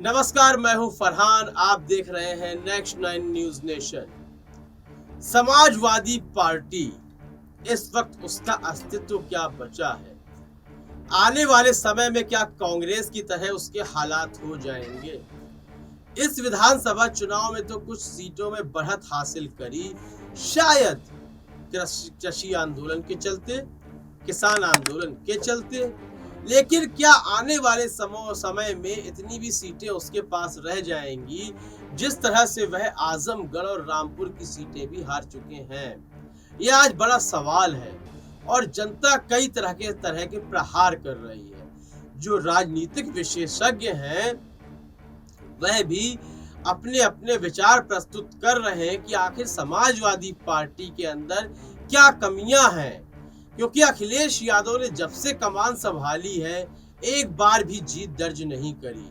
नमस्कार, मैं हूं फरहान। आप देख रहे हैं next 9 news nation. Samajwadi party, इस वक्त उसका अस्तित्व क्या बचा है? आने वाले समय में क्या कांग्रेस की तरह उसके हालात हो जाएंगे? इस विधानसभा चुनाव में तो कुछ सीटों में बढ़त हासिल करी, शायद कृषि आंदोलन के चलते, किसान आंदोलन के चलते। लेकिन क्या आने वाले समय में इतनी भी सीटें उसके पास रह जाएंगी जिस तरह से वह आजमगढ़ और रामपुर की सीटें भी हार चुके हैं? यह आज बड़ा सवाल है और जनता कई तरह के प्रहार कर रही है। जो राजनीतिक विशेषज्ञ हैं वह भी अपने अपने विचार प्रस्तुत कर रहे हैं कि आखिर समाजवादी पार्टी के अंदर क्या कमियां हैं, क्योंकि अखिलेश यादव ने जब से कमान संभाली है एक बार भी जीत दर्ज नहीं करी।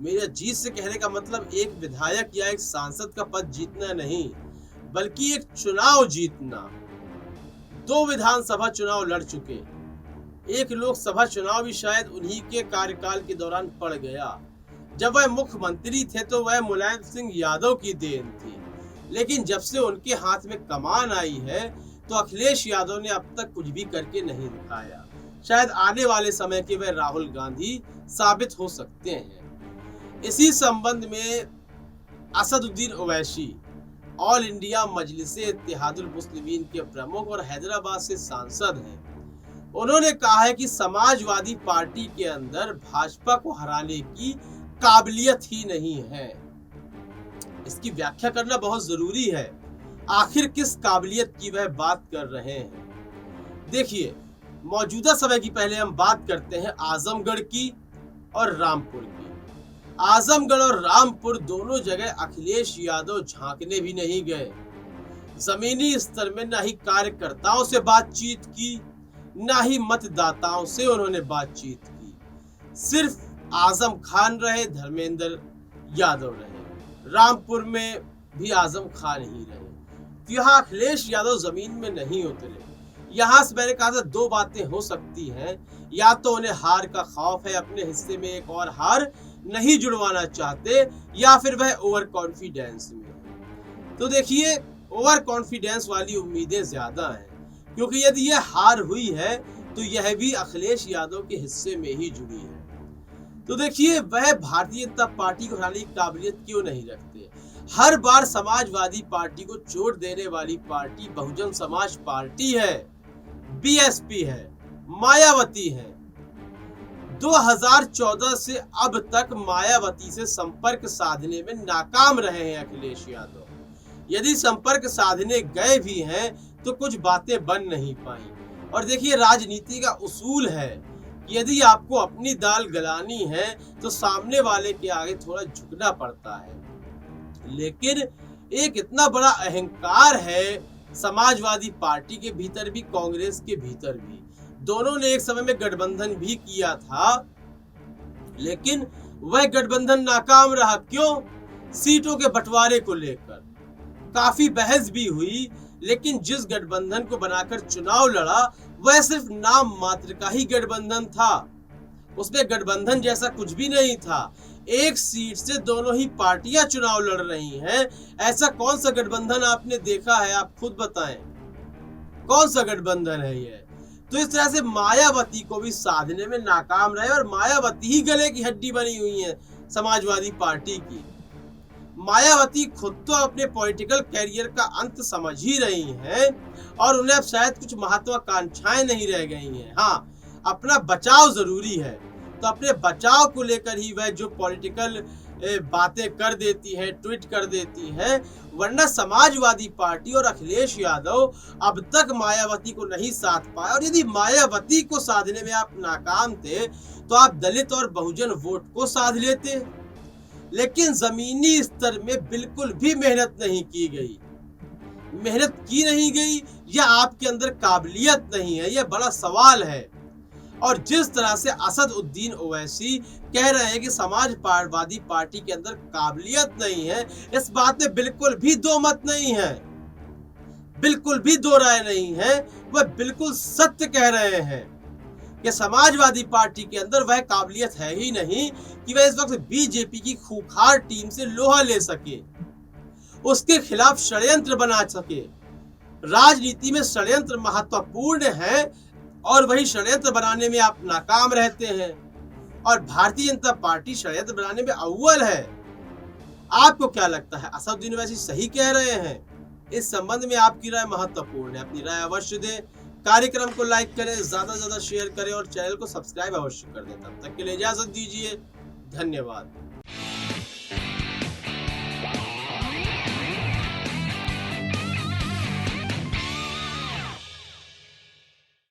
मेरे जीत से कहने का मतलब एक विधायक या एक सांसद का पद जीतना नहीं, बल्कि एक चुनाव जीतना। 2 विधानसभा चुनाव लड़ चुके, एक लोकसभा चुनाव भी शायद उन्हीं के कार्यकाल के दौरान पड़ गया। जब वह मुख्यमंत्री थे तो वह मुलायम सिंह यादव की देन थी, लेकिन जब से उनके हाथ में कमान आई है तो अखिलेश यादव ने अब तक कुछ भी करके नहीं दिखाया। शायद आने वाले समय के वह राहुल गांधी साबित हो सकते हैं। इसी संबंध में असदुद्दीन ओवैसी, ऑल इंडिया मजलिसे इत्तेहादुल मुस्लिमीन के प्रमुख और हैदराबाद से सांसद हैं, उन्होंने कहा है कि समाजवादी पार्टी के अंदर भाजपा को हराने की काबिलियत ही नहीं है। इसकी व्याख्या करना बहुत जरूरी है। आखिर किस काबिलियत की वह बात कर रहे हैं? देखिए, मौजूदा समय की पहले हम बात करते हैं आजमगढ़ की और रामपुर की। आजमगढ़ और रामपुर दोनों जगह अखिलेश यादव झांकने भी नहीं गए। जमीनी स्तर में ना ही कार्यकर्ताओं से बातचीत की, ना ही मतदाताओं से उन्होंने बातचीत की। सिर्फ आजम खान रहे, धर्मेंद्र यादव रहे, रामपुर में भी आजम खान ही रहे। तो यहाँ अखिलेश यादव जमीन में नहीं उतरे। यहाँ से मैंने कहा था 2 बातें हो सकती हैं, या तो उन्हें हार का खौफ है, अपने हिस्से में एक और हार नहीं जुड़वाना चाहते, या फिर वह ओवर कॉन्फिडेंस में। तो देखिए, ओवर कॉन्फिडेंस वाली उम्मीदें ज्यादा हैं, क्योंकि यदि यह हार हुई है तो यह भी अखिलेश यादव के हिस्से में ही जुड़ी है। तो देखिए, वह भारतीय जनता पार्टी को हराने की काबिलियत क्यों नहीं रखते? हर बार समाजवादी पार्टी को चोट देने वाली पार्टी बहुजन समाज पार्टी है, बीएसपी है, मायावती है। 2014 से अब तक मायावती से संपर्क साधने में नाकाम रहे हैं अखिलेश यादव। यदि संपर्क साधने गए भी हैं तो कुछ बातें बन नहीं पाई। और देखिए, राजनीति का उसूल है कि यदि आपको अपनी दाल गलानी है तो सामने वाले के आगे थोड़ा झुकना पड़ता है। लेकिन एक इतना बड़ा अहंकार है समाजवादी पार्टी के भीतर भी, कांग्रेस के भीतर भी। दोनों ने एक समय में गठबंधन भी किया था, लेकिन वह गठबंधन नाकाम रहा। क्यों? सीटों के बंटवारे को लेकर काफी बहस भी हुई, लेकिन जिस गठबंधन को बनाकर चुनाव लड़ा वह सिर्फ नाम मात्र का ही गठबंधन था। उसमें गठबंधन जैसा कुछ भी नहीं था। एक सीट से दोनों ही पार्टियां चुनाव लड़ रही हैं। ऐसा कौन सा गठबंधन आपने देखा है? आप खुद बताएं, कौन सा गठबंधन है यह? तो इस तरह से मायावती को भी साधने में नाकाम रहे, और मायावती ही गले की हड्डी बनी हुई है समाजवादी पार्टी की। मायावती खुद तो अपने पॉलिटिकल कैरियर का अंत समझ ही रही हैं, और उन्हें अब शायद कुछ महत्वाकांक्षाएं नहीं रह गई हैं। हाँ, अपना बचाव जरूरी है, तो अपने बचाव को लेकर ही वह जो पॉलिटिकल बातें कर देती है, ट्वीट कर देती है। वरना समाजवादी पार्टी और अखिलेश यादव अब तक मायावती को नहीं साध पाए, और यदि मायावती को साधने में आप नाकाम थे तो आप दलित और बहुजन वोट को साध लेते। लेकिन जमीनी स्तर में बिल्कुल भी मेहनत नहीं की गई। मेहनत की नहीं गई, या आपके अंदर काबिलियत नहीं है? यह बड़ा सवाल है। और जिस तरह से असदुद्दीन ओवैसी कह रहे हैं कि समाजवादी पार्टी के अंदर काबिलियत नहीं है, इस बात में बिल्कुल भी दो मत नहीं है, बिल्कुल भी दो राय नहीं है। वह बिल्कुल सत्य कह रहे हैं। कि समाजवादी पार्टी के अंदर वह काबिलियत है ही नहीं कि वह इस वक्त बीजेपी की खूंखार टीम से लोहा ले सके, उसके खिलाफ षड्यंत्र बना सके। राजनीति में षड्यंत्र महत्वपूर्ण है और वही षड्यंत्र बनाने में आप नाकाम रहते हैं और भारतीय जनता पार्टी षड्यंत्र बनाने में अव्वल है। आपको क्या लगता है, असदुद्दीन ओवैसी सही कह रहे हैं? इस संबंध में आपकी राय महत्वपूर्ण है। अपनी राय अवश्य दें, कार्यक्रम को लाइक करें, ज्यादा से ज्यादा शेयर करें और चैनल को सब्सक्राइब अवश्य कर दें। तब तक के लिए इजाजत दीजिए, धन्यवाद।